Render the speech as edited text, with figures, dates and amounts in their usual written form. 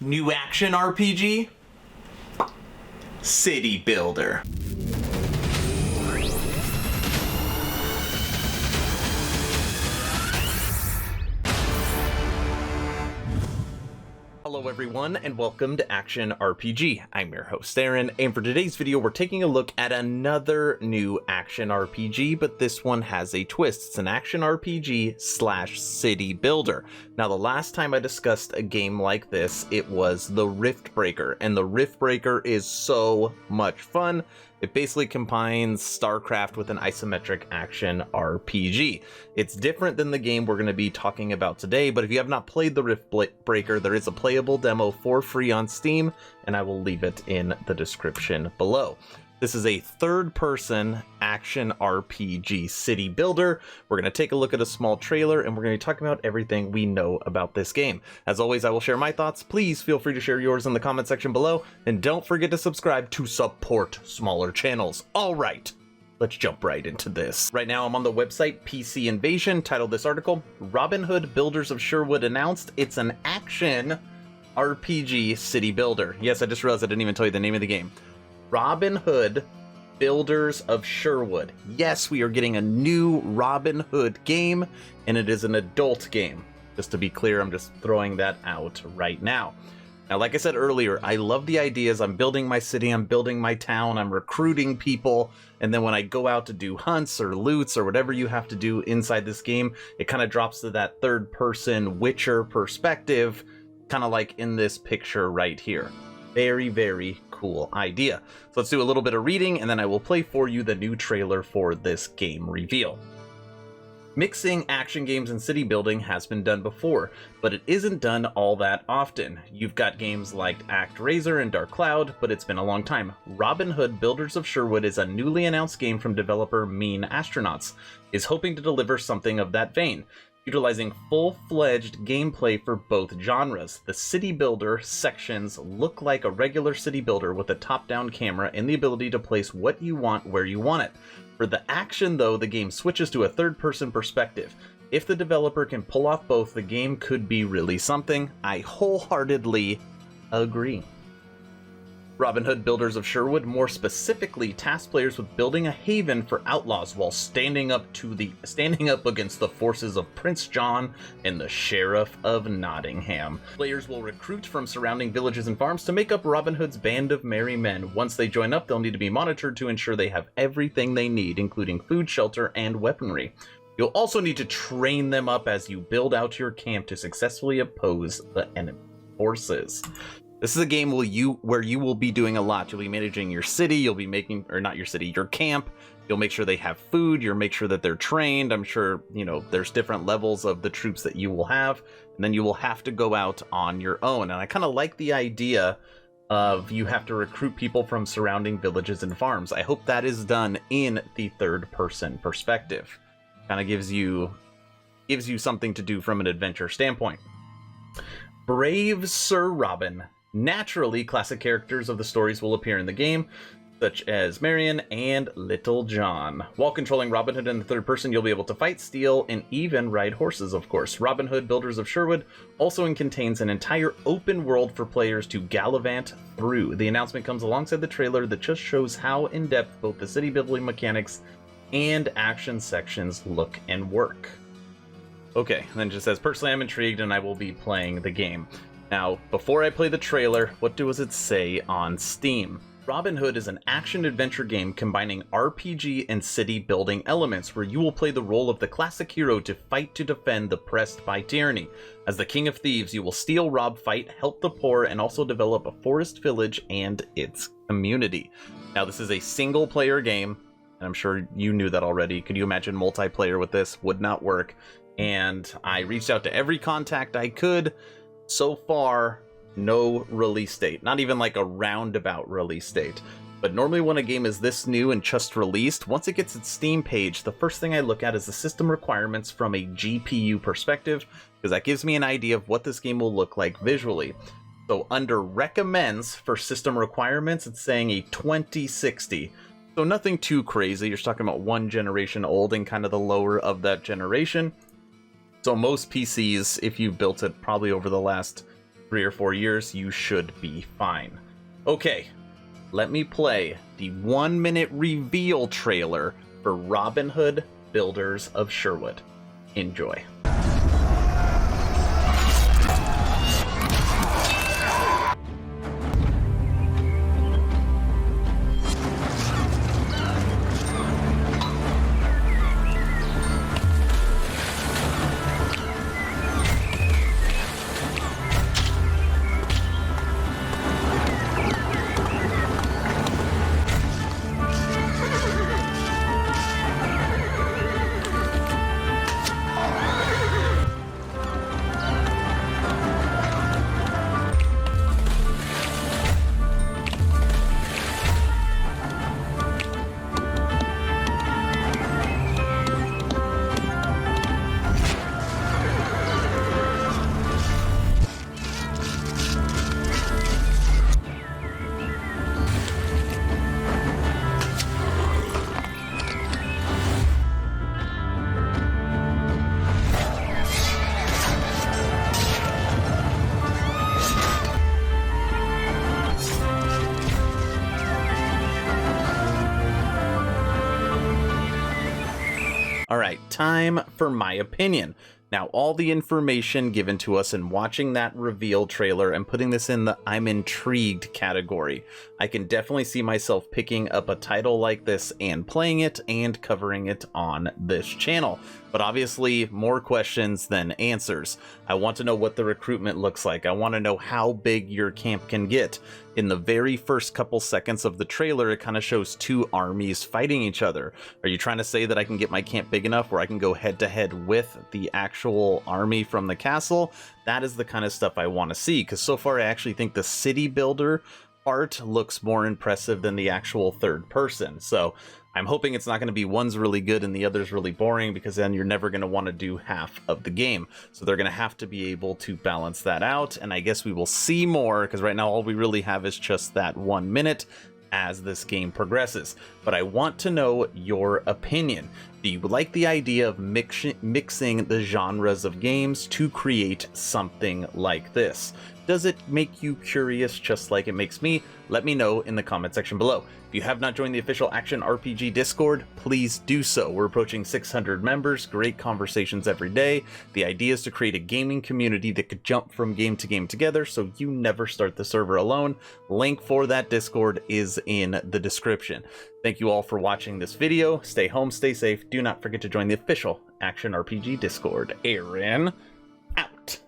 New action RPG? City Builder. Hello everyone, and welcome to Action RPG. I'm your host Aaron, and for today's video we're taking a look at another new action RPG, but this one has a twist. It's an action RPG slash city builder. Now, the last time I discussed a game like this, it was the Riftbreaker, and the Riftbreaker is so much fun. It basically combines StarCraft with an isometric action RPG. It's different than the game we're going to be talking about today, but if you have not played the Riftbreaker, there is a playable demo for free on Steam, and I will leave it in the description below. This is a third-person action RPG city builder. We're going to take a look at a small trailer, and we're going to talk about everything we know about this game. As always, I will share my thoughts. Please feel free to share yours in the comment section below, and don't forget to subscribe to support smaller channels. All right, let's jump right into this. Right now, I'm on the website PC Invasion, titled this article, Robin Hood Builders of Sherwood announced it's an action RPG city builder. Yes, I just realized I didn't even tell you the name of the game. Robin Hood Builders of Sherwood. Yes, we are getting a new Robin Hood game, and it is an adult game. Just to be clear, I'm just throwing that out right now. Now, like I said earlier, I love the ideas. I'm building my city, I'm building my town, I'm recruiting people, and then when I go out to do hunts or loots or whatever you have to do inside this game, it kind of drops to that third-person Witcher perspective, kind of like in this picture right here. Very, very cool idea. So let's do a little bit of reading, and then I will play for you the new trailer for this game reveal. Mixing action games and city building has been done before, but it isn't done all that often. You've got games like ActRaiser and Dark Cloud, but it's been a long time. Robin Hood Builders of Sherwood is a newly announced game from developer Mean Astronauts, is hoping to deliver something of that vein, utilizing full-fledged gameplay for both genres. The city builder sections look like a regular city builder with a top-down camera and the ability to place what you want where you want it. For the action, though, the game switches to a third-person perspective. If the developer can pull off both, the game could be really something. I wholeheartedly agree. Robin Hood Builders of Sherwood more specifically tasks players with building a haven for outlaws while standing up against the forces of Prince John and the Sheriff of Nottingham. Players will recruit from surrounding villages and farms to make up Robin Hood's band of merry men. Once they join up, they'll need to be monitored to ensure they have everything they need, including food, shelter, and weaponry. You'll also need to train them up as you build out your camp to successfully oppose the enemy forces. This is a game where you will be doing a lot. You'll be managing your city, you'll be making, or not your city, your camp. You'll make sure they have food, you'll make sure that they're trained. I'm sure, there's different levels of the troops that you will have, and then you will have to go out on your own. And I kind of like the idea of you have to recruit people from surrounding villages and farms. I hope that is done in the third-person perspective. Kind of gives you something to do from an adventure standpoint. Brave Sir Robin. Naturally, classic characters of the stories will appear in the game, such as Marion and Little John. While controlling Robin Hood in the third person, you'll be able to fight, steal, and even ride horses, of course. Robin Hood Builders of Sherwood also contains an entire open world for players to gallivant through. The announcement comes alongside the trailer that just shows how in-depth both the city building mechanics and action sections look and work. Okay, and then it just says, personally I'm intrigued and I will be playing the game. Now, before I play the trailer, what does it say on Steam? Robin Hood is an action-adventure game combining RPG and city-building elements where you will play the role of the classic hero to fight to defend the oppressed by tyranny. As the king of thieves, you will steal, rob, fight, help the poor, and also develop a forest village and its community. Now, this is a single-player game, and I'm sure you knew that already. Could you imagine multiplayer with this? Would not work. And I reached out to every contact I could. So far, no release date. Not even like a roundabout release date. But normally when a game is this new and just released, once it gets its Steam page, the first thing I look at is the system requirements from a GPU perspective, because that gives me an idea of what this game will look like visually. So under recommends for system requirements, it's saying a 2060. So nothing too crazy. You're talking about one generation old and kind of the lower of that generation. So most PCs, if you've built it probably over the last 3 or 4 years, you should be fine. Okay, let me play the 1-minute reveal trailer for Robin Hood Builders of Sherwood. Enjoy. Alright, time for my opinion. Now, all the information given to us in watching that reveal trailer and putting this in the I'm intrigued category. I can definitely see myself picking up a title like this and playing it and covering it on this channel. But obviously, more questions than answers. I want to know what the recruitment looks like. I want to know how big your camp can get. In the very first couple seconds of the trailer, it kind of shows two armies fighting each other. Are you trying to say that I can get my camp big enough where I can go head to head with the actual army from the castle? That is the kind of stuff I want to see, because so far I actually think the city builder part looks more impressive than the actual third person. So I'm hoping it's not going to be one's really good and the other's really boring, because then you're never going to want to do half of the game. So they're going to have to be able to balance that out, and I guess we will see more, because right now all we really have is just that 1 minute as this game progresses. But I want to know your opinion. Do you like the idea of mixing the genres of games to create something like this? Does it make you curious just like it makes me? Let me know in the comment section below. If you have not joined the official Action RPG Discord, please do so. We're approaching 600 members, great conversations every day. The idea is to create a gaming community that could jump from game to game together, so you never start the server alone. Link for that Discord is in the description. Thank you all for watching this video. Stay home, stay safe. Do not forget to join the official Action RPG Discord. Aaron, out.